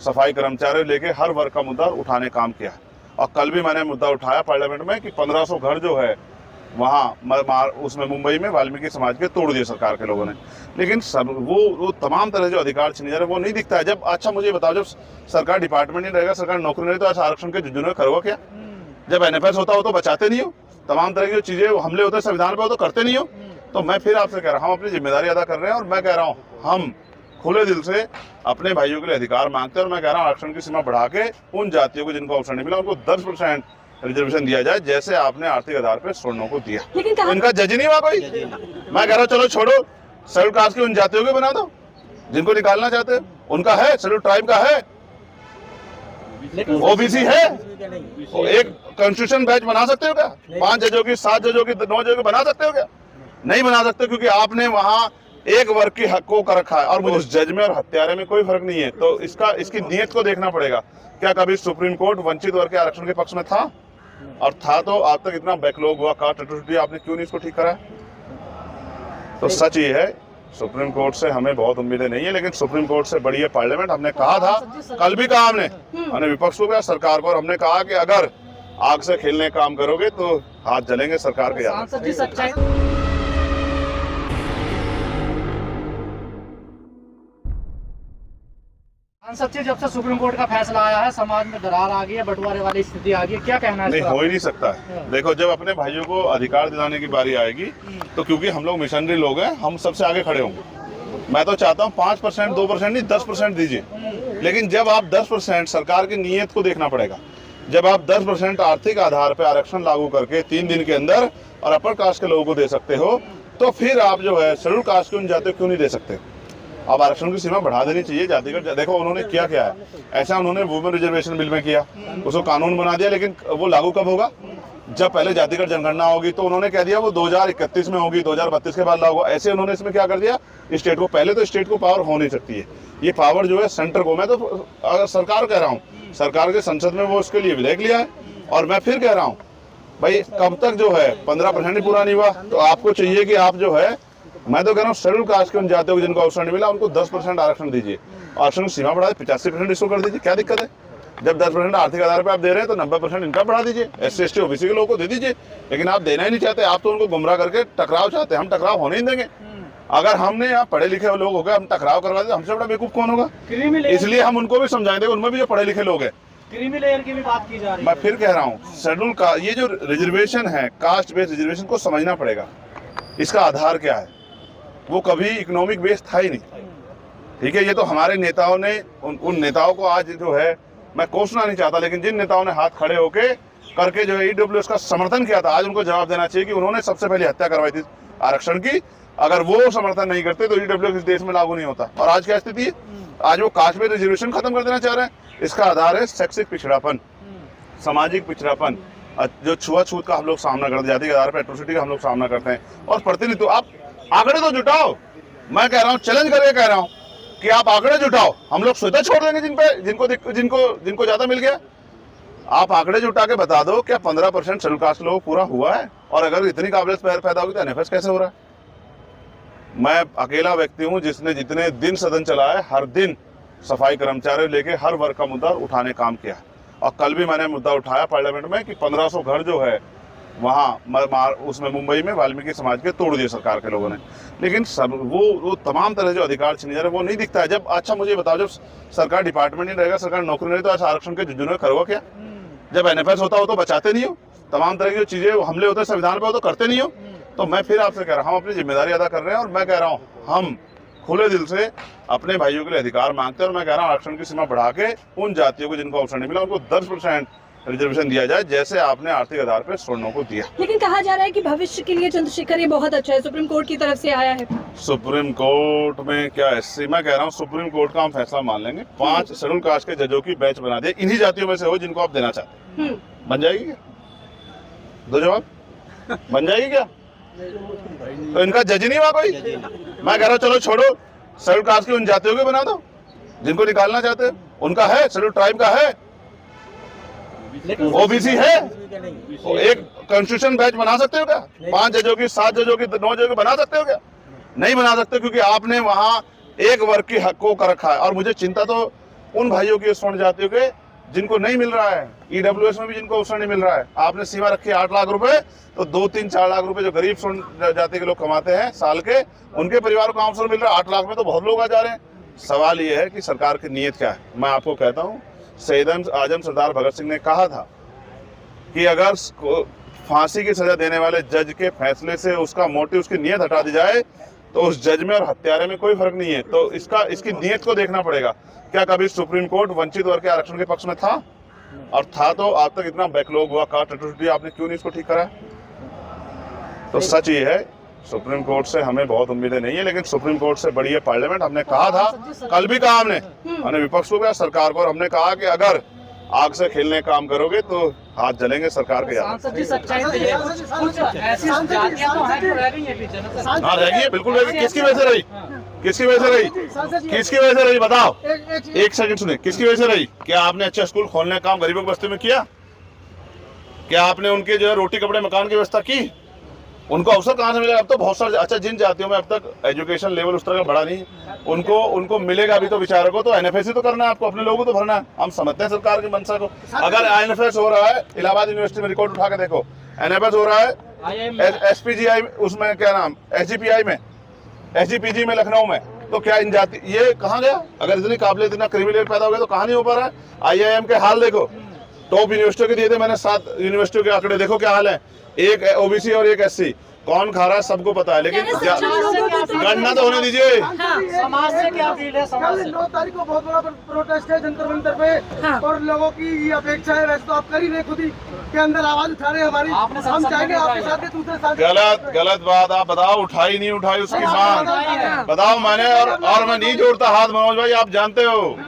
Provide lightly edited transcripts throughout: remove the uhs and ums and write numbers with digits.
सफाई कर्मचारी लेके हर वर्ग का मुद्दा उठाने काम किया है। और कल भी मैंने मुद्दा उठाया पार्लियामेंट में कि 1500 घर जो है वहाँ उसमें मुंबई में वाल्मीकि समाज के तोड़ दिए सरकार के लोगों ने। लेकिन सब वो तमाम तरह जो अधिकार छीने जा रहे वो नहीं दिखता है। जब अच्छा मुझे बताओ, जब सरकार डिपार्टमेंट नहीं रहेगा, सरकार नौकरी नहीं रहेगी, तो अच्छा आरक्षण के जुर्म में करोगे क्या? जब NFS होता हो तो बचाते नहीं हो, तमाम तरह की जो चीजें हमले होते हैं संविधान पे, वो तो करते नहीं हो। तो मैं फिर आपसे कह रहा हूँ, हम अपनी जिम्मेदारी अदा कर रहे हैं और मैं कह रहा हूँ हम खुले दिल से अपने भाइयों के लिए अधिकार मांगते हैं। और मैं कह रहा हूँ आरक्षण की सीमा बढ़ा के उन जातियों को जिनको अवसर नहीं मिला उनको 10% रिजर्वेशन दिया जाए, जैसे आपने आर्थिक आधार पर सवर्णों को दिया। तो इनका जज नहीं हुआ कोई। मैं कह रहा हूँ चलो छोड़ो, शेड्यूल कास्ट की उन जातियों को बना दो जिनको निकालना चाहते हैं, उनका है, शेड्यूल ट्राइब का है, OBC है। एक कॉन्स्टिट्यूशन बेंच बना सकते हो क्या? 5 जजों की, 7 जजों की, 9 जजों की बना सकते हो क्या? नहीं बना सकते, क्योंकि आपने वहां एक वर्ग की हकों का रखा है और मुझे उस जज में और हत्यारे में कोई फर्क नहीं है। तो इसकी नीयत को देखना पड़ेगा। क्या कभी सुप्रीम कोर्ट वंचित वर्ग के आरक्षण के पक्ष में था? और था तो आज तक इतना बैकलॉग हुआ, कास्ट एट्रोसिटी, आपने क्यों नहीं इसको ठीक करा? तो सच ये है, सुप्रीम कोर्ट से हमें बहुत उम्मीदें नहीं है, लेकिन सुप्रीम कोर्ट से बड़ी है पार्लियामेंट। हमने कहा था, कल भी कहा हमने विपक्ष को, सरकार को, और हमने कहा कि अगर आग से खेलने काम करोगे तो हाथ जलेंगे सरकार के याद। सांसद जी, जब से सुप्रीम कोर्ट का फैसला आया है, समाज में दरार आ गई है, बंटवारे वाली स्थिति आ गई है, क्या कहना है? नहीं, हो ही नहीं सकता है। देखो, जब अपने भाइयों को अधिकार दिलाने की बारी आएगी तो क्योंकि हम लोग मिशनरी लोग हैं, हम सबसे आगे खड़े होंगे। मैं तो चाहता हूँ 5%, 2% नहीं, 10% दीजिए। लेकिन जब आप 10%, सरकार की नीयत को देखना पड़ेगा। जब आप 10% आर्थिक आधार पर आरक्षण लागू करके 3 दिन के अंदर और अपर कास्ट के लोगों को दे सकते हो, तो फिर आप जो है शेड्यूल कास्ट के उन जातियों क्यों नहीं दे सकते? अब आरक्षण की सीमा बढ़ा देनी चाहिए जातिगत। देखो उन्होंने क्या है, ऐसा उन्होंने वुमेन रिजर्वेशन बिल में किया, उसको कानून बना दिया, लेकिन वो लागू कब होगा? जब पहले जातिगत जनगणना होगी। तो उन्होंने कह दिया वो 2031 में होगी, 2032 के बाद लागू। ऐसे उन्होंने इसमें क्या कर दिया, स्टेट को, पहले तो स्टेट को पावर हो नहीं सकती है, ये पावर जो है सेंटर को। मैं तो अगर सरकार कह रहा हूँ, सरकार के संसद में वो उसके लिए विधेयक लिया है। और मैं फिर कह रहा हूँ भाई, कब तक जो है 15% ही पूरा नहीं हुआ, तो आपको चाहिए कि आप जो है, मैं तो कह रहा हूँ शेड्यूल कास्ट के उन जातियों को जिनको अवसर नहीं मिला उनको 10% आरक्षण दीजिए। आरक्षण की सीमा बढ़ा 85% इसको कर दीजिए, क्या दिक्कत है? जब 10% आर्थिक आधार पर आप दे रहे हैं तो 90% इनका बढ़ा दीजिए, SC ST OBC के लोगों को दे दीजिए। लेकिन आप देना ही नहीं चाहते, आप तो उनको गुमराह करके टकराव चाहते हैं। हम टकराव होने ही देंगे। अगर हमने यहाँ पढ़े लिखे लोग हो गए, हम टकराव करवा दे, हमसे बड़ा बेवकूफ कौन होगा? इसलिए हम उनको भी समझाएंगे, उनमें भी जो पढ़े लिखे लोग हैं। क्रीमी लेयर की भी बात की जा रही है। मैं फिर कह रहा हूँ, शेड्यूल का ये जो रिजर्वेशन है, कास्ट बेस्ड रिजर्वेशन को समझना पड़ेगा। इसका आधार क्या है? वो कभी इकोनॉमिक बेस था ही नहीं। ठीक है, ये तो हमारे नेताओं ने, उन नेताओं को आज जो है, मैं कोसना नहीं चाहता, लेकिन जिन नेताओं ने हाथ खड़े होके करके जो है EWS का समर्थन किया था, आज उनको जवाब देना चाहिए कि उन्होंने सबसे पहले हत्या करवाई थी आरक्षण की। अगर वो समर्थन नहीं करते तो EWS इस देश में लागू नहीं होता। और आज क्या स्थिति है? आज वो कास्ट में रिजर्वेशन खत्म कर देना चाह रहे हैं। इसका आधार है शैक्षिक पिछड़ापन, सामाजिक पिछड़ापन, जो छुआछूत का हम लोग सामना करते हैं, जाति के आधार पर एट्रोसिटी का हम लोग सामना करते हैं। और प्रतिनिधित्व, आप आंकड़े तो जुटाओ। मैं कह रहा हूँ, चैलेंज करके कह रहा हूँ कि आप आंकड़े जुटाओ। हम लोग स्वतः छोड़ देंगे जिनको ज्यादा मिल गया। आप आंकड़े जुटा के बता दो, क्या 15% शेड्यूल कास्ट लोग पूरा हुआ है? और अगर इतनी काबिलियत पैदा होगी तो NFS कैसे हो रहा है? मैं अकेला व्यक्ति हूं जिसने जितने दिन सदन चला है, हर दिन सफाई कर्मचारी लेके हर वर्ग का मुद्दा उठाने काम किया। और कल भी मैंने मुद्दा उठाया पार्लियामेंट में कि 1500 घर जो है वहाँ उसमें मुंबई में वाल्मीकि समाज के तोड़ दिए सरकार के लोगों ने। लेकिन वो तमाम तरह जो अधिकार छीने जा रहे वो नहीं दिखता है। जब अच्छा मुझे बताओ, जब सरकार डिपार्टमेंट नहीं रहेगा, सरकार नौकरी नहीं, तो अच्छा आरक्षण के जुर्म में करोगे क्या? जब NFS होता हो तो बचाते नहीं हो, तमाम तरह की जो चीजें हमले होते हैं संविधान पे, वो तो करते नहीं हो। तो मैं फिर आपसे कह रहा हूँ, हम अपनी जिम्मेदारी अदा कर रहे हैं और मैं कह रहा हूँ हम खुले दिल से अपने भाइयों के लिए अधिकार मांगते हैं। और मैं कह रहा हूँ आरक्षण की सीमा बढ़ा के उन जातियों को जिनको अवसर नहीं मिला उनको 10% रिजर्वेशन दिया जाए, जैसे आपने आर्थिक आधार पर सवर्णों को दिया। लेकिन कहा जा रहा है कि भविष्य के लिए चंद्रशेखर ये बहुत अच्छा है, सुप्रीम कोर्ट की तरफ से आया है। सुप्रीम कोर्ट में क्या SC, मैं कह रहा हूँ सुप्रीम कोर्ट का हम फैसला मान लेंगे। 5 शेड्यूल कास्ट के जजों की बेंच बना दिया, इन्हीं जातियों में से हो जिनको आप देना चाहते हैं। बन जाएगी क्या? दो जवाब, बन जाएगी क्या? तो इनका जज नहीं हुआ कोई। मैं कह रहा हूँ चलो छोड़ो, शेड्यूल कास्ट की उन जातियों को बना दो जिनको निकालना चाहते हैं। उनका है, शेड्यूल ट्राइब का है, OBC है। एक कॉन्स्टिट्यूशन बेंच बना सकते हो क्या? 5 जजों की, 7 जजों की, 9 जजों की बना सकते हो क्या? नहीं बना सकते, क्योंकि आपने वहां एक वर्ग की हकों का रखा है। और मुझे चिंता तो उन भाइयों के, उस स्वर्ण जातियों के जिनको नहीं मिल रहा है, ईडब्ल्यूएस में भी जिनको अवसर नहीं मिल रहा है। आपने सीमा रखी 8 लाख रुपए, तो 2-3-4 लाख रुपए जो गरीब स्वर्ण जाति के लोग कमाते हैं साल के, उनके परिवार को अवसर मिल रहा है। 8 लाख में तो बहुत लोग आ जा रहे हैं। सवाल ये है कि सरकार की नीयत क्या है। मैं आपको कहता हूँ, शहीद आजम सरदार भगत सिंह ने कहा था कि अगर फांसी की सजा देने वाले जज के फैसले से उसका मोटिव, उसकी नीयत हटा दी जाए, तो उस जज में और हत्यारे में कोई फर्क नहीं है। तो इसकी नीयत को देखना पड़ेगा। क्या कभी सुप्रीम कोर्ट वंचित वर्ग के आरक्षण के पक्ष में था? और था तो आज तक इतना बैकलॉग हुआ, कास्ट एट्रोसिटी, आपने क्यों नहीं इसको ठीक करा? तो सच ये है, सुप्रीम कोर्ट से हमें बहुत उम्मीदें नहीं है, लेकिन सुप्रीम कोर्ट से बड़ी है पार्लियामेंट। हमने कहा था, कल भी कहा हमने विपक्ष को, सरकार को, और हमने कहा कि अगर आग से खेलने काम करोगे तो हाथ जलेंगे सरकार के। सांसद जी, सच्चाई तो ये कुछ ऐसी जातियां तो हैं जो रह गई हैं पीछे ना। हाँ, रह गई है, बिल्कुल रह गई। किसकी वजह से रही? किसकी वजह से रही? किसकी वजह से रही? बताओ, एक सेकंड सुने। किसकी वजह से रही? क्या आपने अच्छा स्कूल खोलने का काम गरीबों की बस्ती में किया? क्या आपने उनके जो है रोटी कपड़े मकान की व्यवस्था की? उनको अवसर कहाँ से मिलेगा? अब तो बहुत सारे, अच्छा जिन जातियों में अब तक एजुकेशन लेवल उस तरह का बढ़ा नहीं, उनको मिलेगा अभी तो बेचारों को। तो एनएफएस ही तो करना है आपको, अपने लोगों को तो भरना है। हम समझते हैं सरकार की मंशा को। अगर एनएफएस हो रहा है, इलाहाबाद यूनिवर्सिटी में रिकॉर्ड उठा के देखो, एनएफएस हो रहा है एसपीजीआई, उसमें क्या नाम, एसजीपीआई में, एसजीपीजी में लखनऊ में, तो क्या इन जाति ये कहाँ गया? अगर इतनी काबिलियत, इतना क्रिमिनल पैदा हो गया तो कहाँ नहीं हो पा रहा है? आईआईएम के हाल देखो, टॉप यूनिवर्सिटियों के दिए थे मैंने 7 यूनिवर्सिटियों के आंकड़े, देखो क्या हाल है। एक ओबीसी और एक एससी, कौन खा रहा है सबको पता है, लेकिन गणना तो होने दीजिए। समाज से क्या अपील है? समाज से 9 तारीख को बहुत बड़ा प्रोटेस्ट है जंतर मंतर पे, और लोगों की ये अपेक्षा है, वैसे तो आप कर ही रहे, खुद ही के अंदर आवाज उठा रहे हैं हमारी। हम चाहेंगे आपके साथ के दूसरे साथ। गलत बात। आप बताओ, उठाई नहीं उठाई उसकी मांग बताओ। मैंने और मैं नहीं जोड़ता हाथ, मनोज भाई आप जानते हो,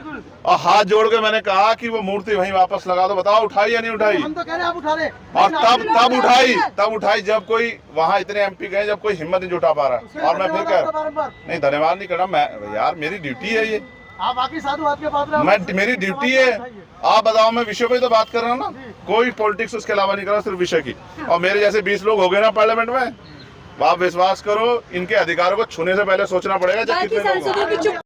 और हाथ जोड़ के मैंने कहा कि वो मूर्ति वहीं वापस लगा दो। बताओ उठाई या नहीं उठाई? हम तो कह रहे हैं आप उठा रहे। और तब उठाई जब कोई वहां इतने एमपी गए, जब कोई हिम्मत नहीं जुटा पा रहा। और मैं फिर नहीं, धन्यवाद नहीं करना मैं, यार मेरी ड्यूटी है ये। आप बाकी साधु हाथ के पात्र, मैं, मेरी ड्यूटी है। आप बताओ, मैं विषय पे तो बात कर रहा हूँ ना, कोई पॉलिटिक्स उसके अलावा नहीं कर रहा, सिर्फ विषय की। और मेरे जैसे 20 लोग हो गए ना पार्लियामेंट में, आप विश्वास करो, इनके अधिकारों को छूने से पहले सोचना पड़ेगा।